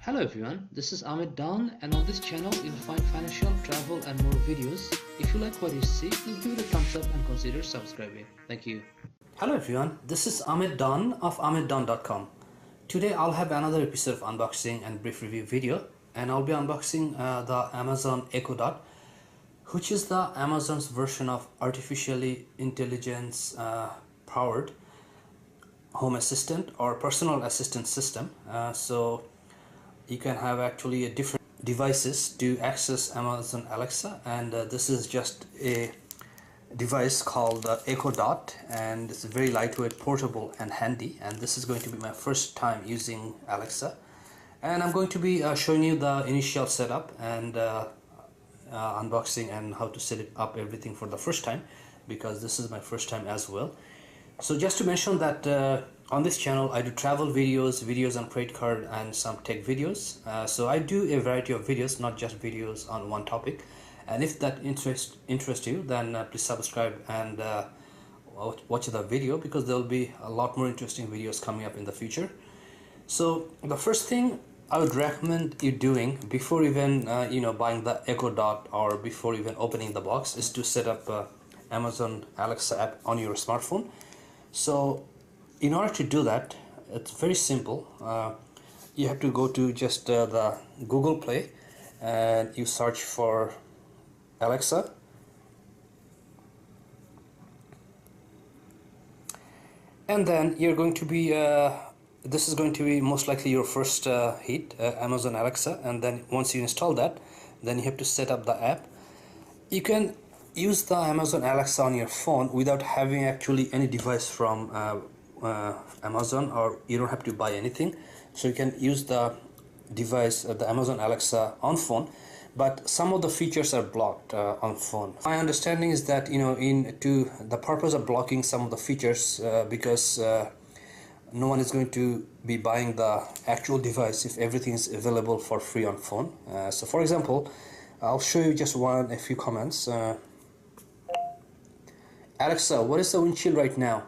Hello everyone, this is Amit Don, and on this channel you'll find financial, travel and more videos. If you like what you see, please give it a thumbs up and consider subscribing. Thank you. Hello everyone, this is Amit Don of AmitDon.com. Today I'll have another episode of unboxing and brief review video, and I'll be unboxing the Amazon Echo Dot, which is the Amazon's version of artificially intelligence powered home assistant or personal assistant system. So you can have actually a different devices to access Amazon Alexa, and this is just a device called the Echo Dot, and it's very lightweight, portable and handy, and this is going to be my first time using Alexa, and I'm going to be showing you the initial setup and unboxing and how to set it up everything for the first time, because this is my first time as well. So just to mention that on this channel I do travel videos on credit card and some tech videos. So I do a variety of videos, not just videos on one topic. And if that interests you, then please subscribe and watch the video, because there will be a lot more interesting videos coming up in the future. So the first thing I would recommend you doing before even buying the Echo Dot, or before even opening the box, is to set up Amazon Alexa app on your smartphone. So in order to do that, it's very simple. You have to go to just the Google Play, and you search for Alexa, and then you're going to be this is going to be most likely your first hit, Amazon Alexa. And then once you install that, then you have to set up the app. You can use the Amazon Alexa on your phone without having actually any device from Amazon, or you don't have to buy anything. So you can use the device, the Amazon Alexa, on phone, but some of the features are blocked on phone. My understanding is that to the purpose of blocking some of the features, because no one is going to be buying the actual device if everything is available for free on phone. So for example, I'll show you just a few comments. Alexa, what is the wind chill right now?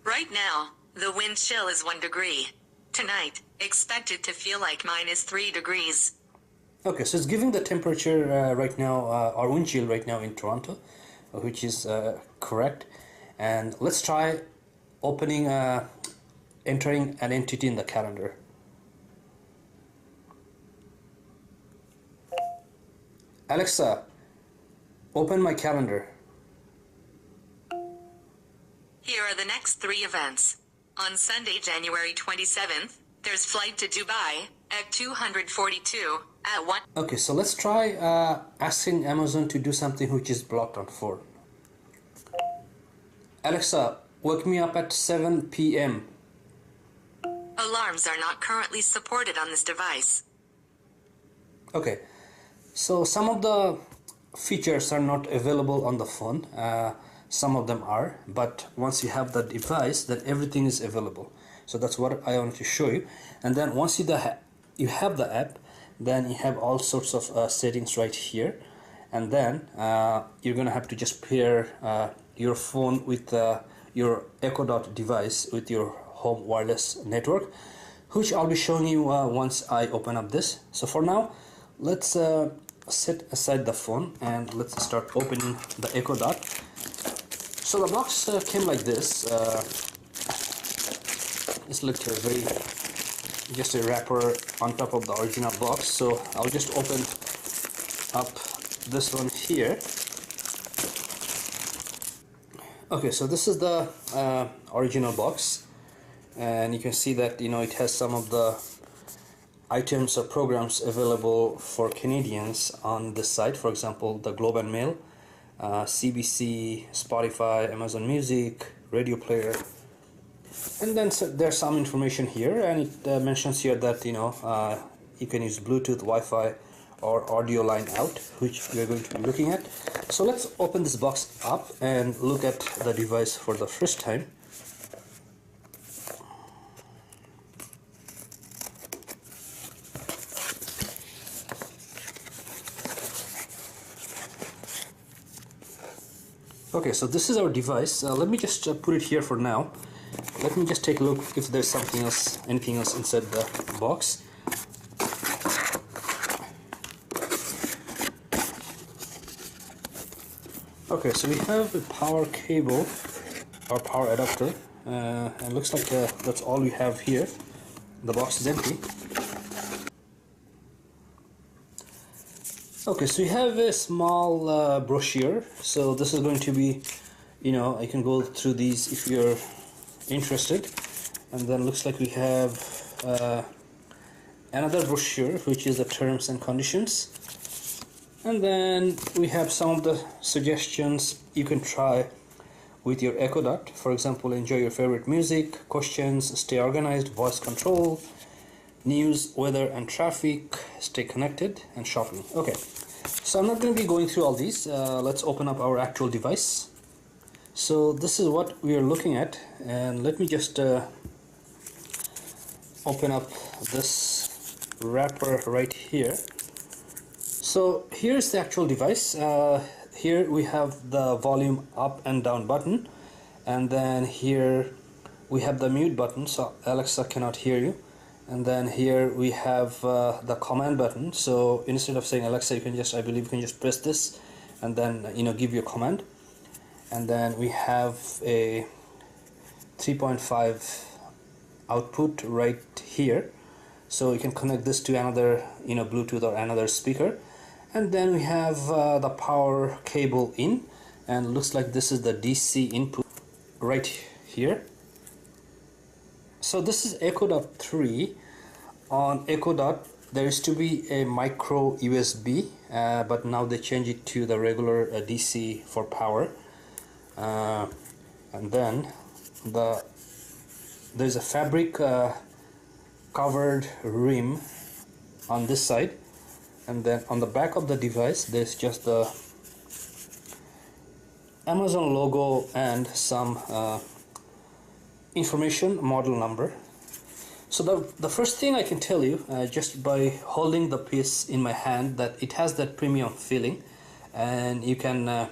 Right now, the wind chill is 1 degree. Tonight, expected to feel like -3 degrees. Okay, so it's giving the temperature right now, or wind chill right now in Toronto, which is correct. And let's try entering an entity in the calendar. Alexa, open my calendar. Here are the next 3 events. On Sunday, January 27th, there's flight to Dubai at 2:42 at 1. Okay, so let's try asking Amazon to do something which is blocked on phone. Alexa, wake me up at 7 p.m. Alarms are not currently supported on this device. Okay, so some of the features are not available on the phone. Some of them are, but once you have the device, then everything is available. So that's what I wanted to show you. And then once you have the app, then you have all sorts of settings right here. And then you're gonna have to just pair your phone with your Echo Dot device with your home wireless network, which I'll be showing you once I open up this. So for now, let's set aside the phone and let's start opening the Echo Dot. So the box came like this. It's like just a wrapper on top of the original box. So I'll just open up this one here. Okay, so this is the original box, and you can see that it has some of the items or programs available for Canadians on this site. For example, the Globe and Mail, CBC, Spotify, Amazon Music, radio player, and then there's some information here, and it mentions here that you can use Bluetooth, Wi-Fi, or audio line out, which we are going to be looking at. So let's open this box up and look at the device for the first time. Okay, so this is our device. Let me just put it here for now. let me just take a look if there's something else, anything else inside the box. Okay, so we have a power cable or power adapter, and looks like that's all we have here. The box is empty. Okay, so we have a small brochure. So this is going to be, you know, I can go through these if you're interested. And then looks like we have another brochure, which is the terms and conditions. And then we have some of the suggestions you can try with your Echo Dot. For example, enjoy your favorite music, questions, stay organized, voice control, news, weather and traffic, stay connected, and shopping. Okay, so I'm not going to be going through all these. Let's open up our actual device. So this is what we are looking at, and let me just open up this wrapper right here. So here's the actual device. Here we have the volume up and down button, and then here we have the mute button, so Alexa cannot hear you. And then here we have the command button. So instead of saying Alexa, you can just, I believe you can just press this and then, you know, give you a command. And then we have a 3.5 output right here, so you can connect this to another, you know, Bluetooth or another speaker. And then we have the power cable in, and looks like this is the DC input right here. So this is Echo Dot 3. On Echo Dot there used to be a micro USB, but now they change it to the regular DC for power. And then there's a fabric covered rim on this side, and then on the back of the device there's just the Amazon logo and some information, model number. So the first thing I can tell you, just by holding the piece in my hand, that it has that premium feeling, and you can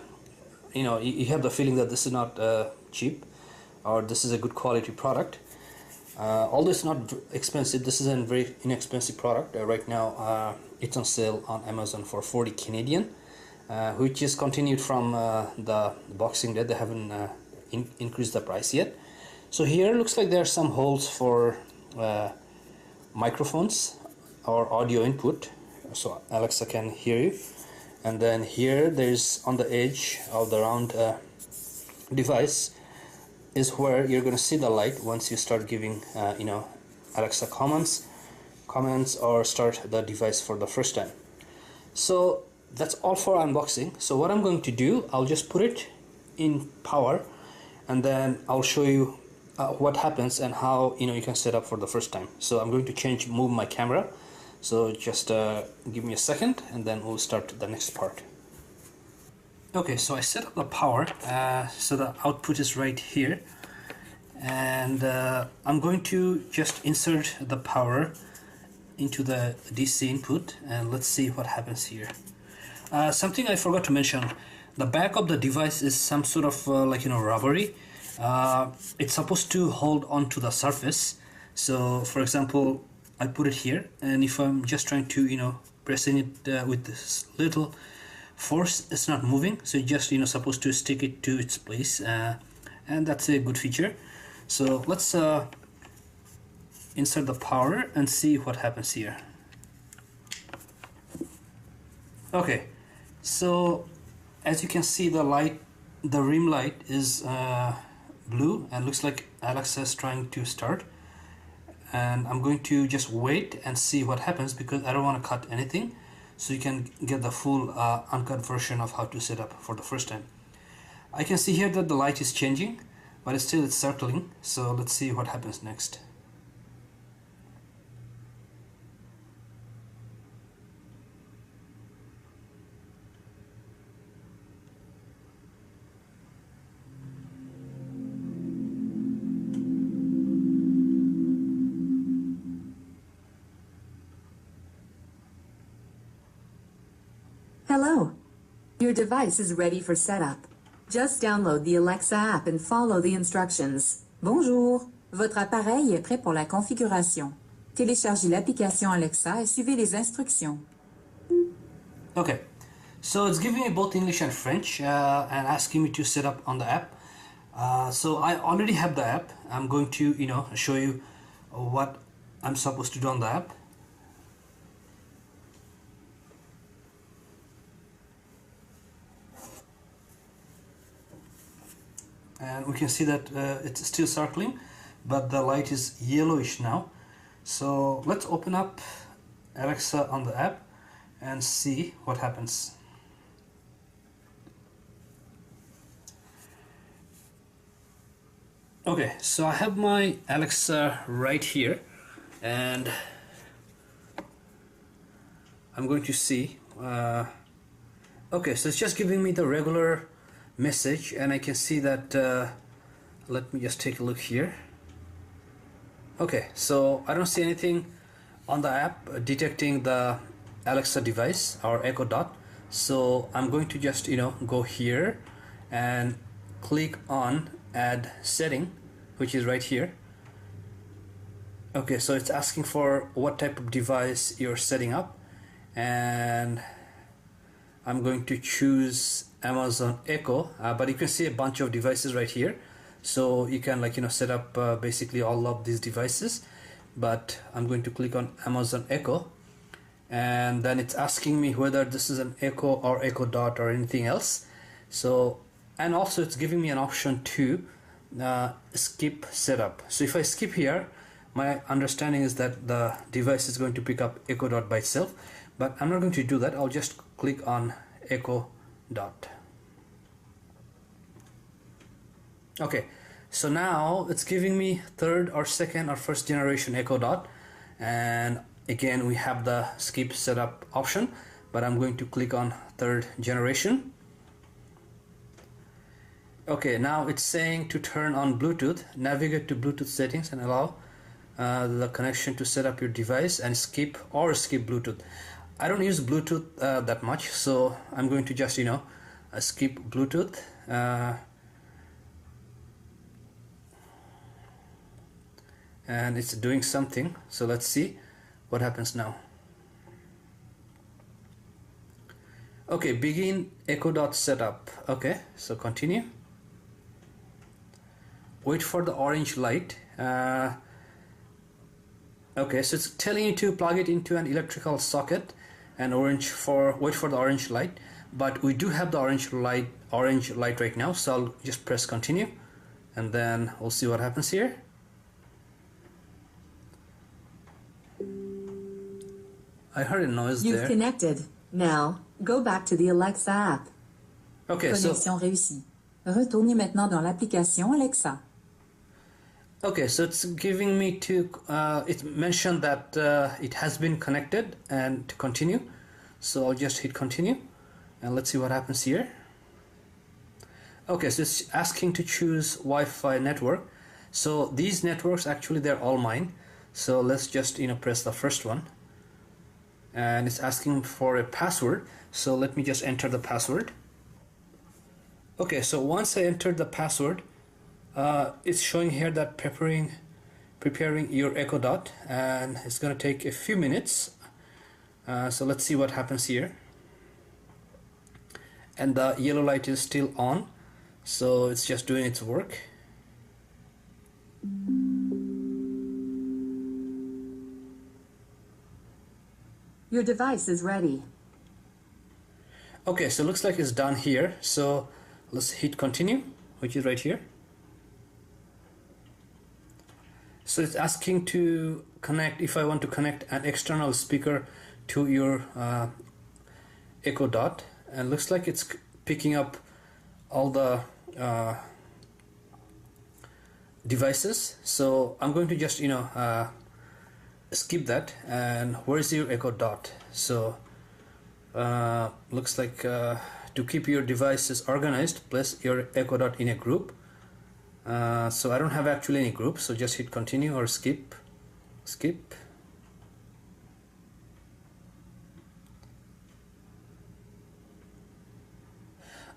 you know, you have the feeling that this is not cheap, or this is a good quality product. Although it's not expensive, this is a very inexpensive product. Right now it's on sale on Amazon for 40 Canadian, which is continued from the Boxing Day. They haven't increased the price yet. So here looks like there are some holes for microphones or audio input, so Alexa can hear you. And then here there's, on the edge of the round device is where you're going to see the light once you start giving you know, Alexa comments or start the device for the first time. So that's all for unboxing. So what I'm going to do, I'll just put it in power, and then I'll show you what happens and how, you know, you can set up for the first time. So I'm going to move my camera, so just give me a second and then we'll start the next part. Okay, so I set up the power, so the output is right here, and I'm going to just insert the power into the DC input, and let's see what happens here. Something I forgot to mention, the back of the device is some sort of like, you know, rubbery. It's supposed to hold on to the surface. So for example, I put it here, and if I'm just trying to, you know, pressing it with this little force, it's not moving, so you're just, you know, supposed to stick it to its place, and that's a good feature. So let's insert the power and see what happens here. Okay, so as you can see, the light, the rim light is blue, and looks like Alexa is trying to start, and I'm going to just wait and see what happens because I don't want to cut anything, so you can get the full uncut version of how to set up for the first time. I can see here that the light is changing, but it's circling, so let's see what happens next. Hello. Your device is ready for setup. Just download the Alexa app and follow the instructions. Bonjour. Votre appareil est prêt pour la configuration. Téléchargez l'application Alexa et suivez les instructions. Okay, so it's giving me both English and French and asking me to set up on the app. So I already have the app. I'm going to show you what I'm supposed to do on the app. And we can see that it's still circling, but the light is yellowish now. So let's open up Alexa on the app and see what happens. Okay, so I have my Alexa right here, and I'm going to see. Okay, so it's just giving me the regular message, and I can see that. Let me just take a look here. Okay, so I don't see anything on the app detecting the Alexa device or Echo Dot. So I'm going to just go here and click on add setting, which is right here. Okay, so it's asking for what type of device you're setting up, and I'm going to choose Amazon Echo, but you can see a bunch of devices right here, so you can set up basically all of these devices. But I'm going to click on Amazon Echo, and then it's asking me whether this is an Echo or Echo Dot or anything else. So, and also it's giving me an option to skip setup. So if I skip here, my understanding is that the device is going to pick up Echo Dot by itself, but I'm not going to do that. I'll just click on Echo Dot. Okay, so now it's giving me third or second or first generation Echo Dot, and again we have the skip setup option, but I'm going to click on third generation. Okay, now it's saying to turn on Bluetooth. Navigate to Bluetooth settings and allow the connection to set up your device, and skip Bluetooth. I don't use Bluetooth that much, so I'm going to just skip Bluetooth. And it's doing something, so let's see what happens now. Okay, begin Echo Dot setup. Okay, so continue. Wait for the orange light. Okay, so it's telling you to plug it into an electrical socket and wait for the orange light, but we do have the orange light right now, so I'll just press continue, and then we'll see what happens here. I heard a noise there. You've connected. Now, go back to the Alexa app. Okay, Connexion réussie. Retournez maintenant dans l'application Alexa. Okay, so it's giving me to, it mentioned that it has been connected and to continue. So I'll just hit continue and let's see what happens here. Okay, so it's asking to choose Wi-Fi network. So these networks, actually they're all mine. So let's just press the first one. And it's asking for a password. So let me just enter the password. Okay, so once I entered the password, it's showing here that preparing your Echo Dot, and it's going to take a few minutes. So let's see what happens here. And the yellow light is still on, so it's just doing its work. Your device is ready. Okay, so it looks like it's done here. So let's hit continue, which is right here. So it's asking to connect, if I want to connect an external speaker to your Echo Dot, and looks like it's picking up all the devices. So I'm going to just skip that. And where is your Echo Dot? So looks like to keep your devices organized, place your Echo Dot in a group. So I don't have actually any group, so just hit continue or skip.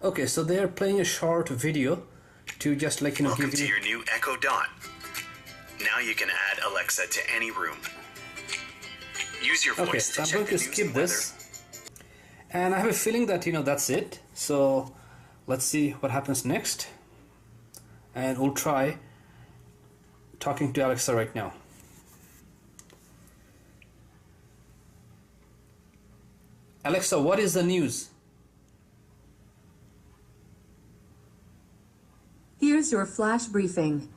Okay, so they are playing a short video to just give Welcome you. to your new Echo Dot. Now you can add Alexa to any room. Use your voice Okay, to so I'm check going the to news skip and weather. this. And I have a feeling that, that's it. So let's see what happens next. And we'll try talking to Alexa right now. Alexa, what is the news? Here's your flash briefing.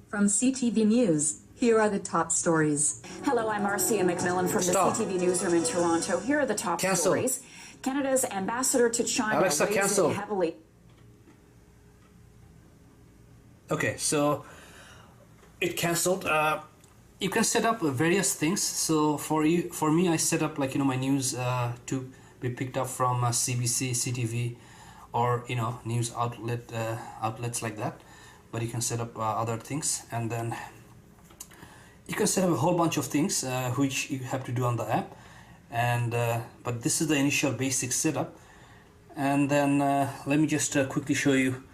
From CTV News, here are the top stories. Hello, I'm Marcia McMillan from Stop. the CTV Newsroom in Toronto. Here are the top Cancel. stories. Canada's ambassador to China Alexa, weighs in cancel. heavily. Okay, so it cancelled. You can set up various things. So for me, I set up my news to be picked up from CBC, CTV, or news outlets like that. But you can set up other things, and then you can set up a whole bunch of things which you have to do on the app. And but this is the initial basic setup. And then let me just quickly show you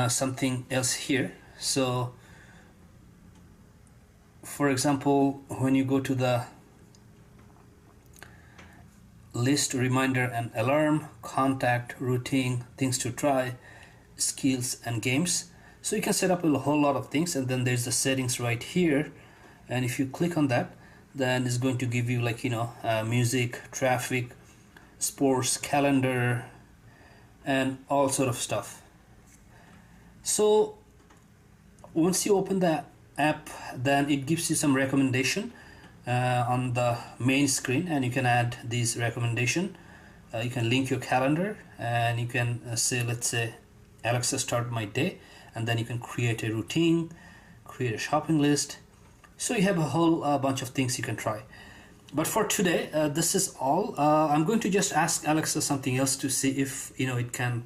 something else here. So for example, when you go to the list, reminder and alarm, contact, routine, things to try, skills and games, so you can set up a whole lot of things. And then there's the settings right here, and if you click on that, then it's going to give you music, traffic, sports, calendar, and all sort of stuff. So once you open the app, then it gives you some recommendation on the main screen, and you can add these recommendation. You can link your calendar, and you can say, let's say, Alexa, start my day, and then you can create a routine, create a shopping list. So you have a whole bunch of things you can try. But for today, this is all. I'm going to just ask Alexa something else to see if it can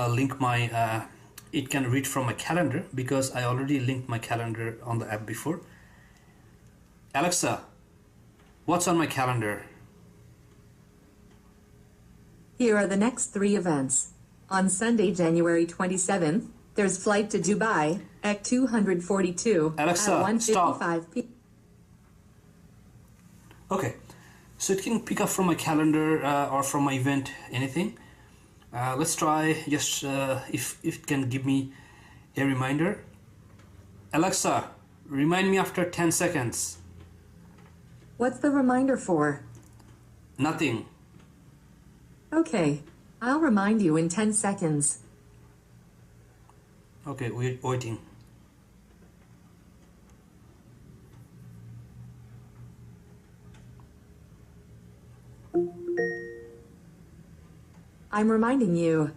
link my it can read from my calendar, because I already linked my calendar on the app before. Alexa, what's on my calendar? Here are the next 3 events. On Sunday, January 27th, there's flight to Dubai at 242 Alexa, at 1:55 stop. p.m. Okay, so it can pick up from my calendar or from my event, anything. Let's try just if it can give me a reminder. Alexa, remind me after 10 seconds. What's the reminder for? Nothing. Okay, I'll remind you in 10 seconds. Okay, we're waiting. I'm reminding you.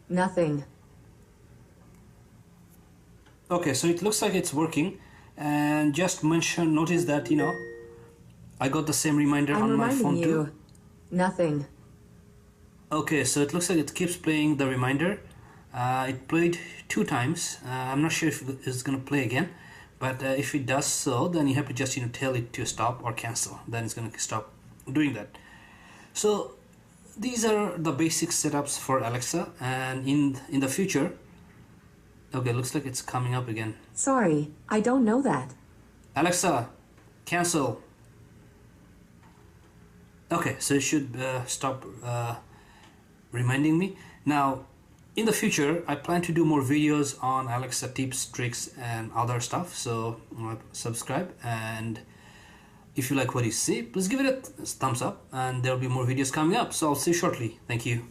Nothing. Okay, so it looks like it's working. And just notice that, I got the same reminder I'm on my reminding phone you. too. Nothing. Okay, so it looks like it keeps playing the reminder. It played 2 times. I'm not sure if it's gonna play again, but if it does so, then you have to just tell it to stop or cancel. Then it's gonna stop doing that. So these are the basic setups for Alexa, and in the future, okay, looks like it's coming up again. Sorry, I don't know that. Alexa, cancel. Okay, so it should stop reminding me. Now, in the future, I plan to do more videos on Alexa tips, tricks, and other stuff. So subscribe, and if you like what you see, please give it a thumbs up, and there will be more videos coming up. So I'll see you shortly. Thank you.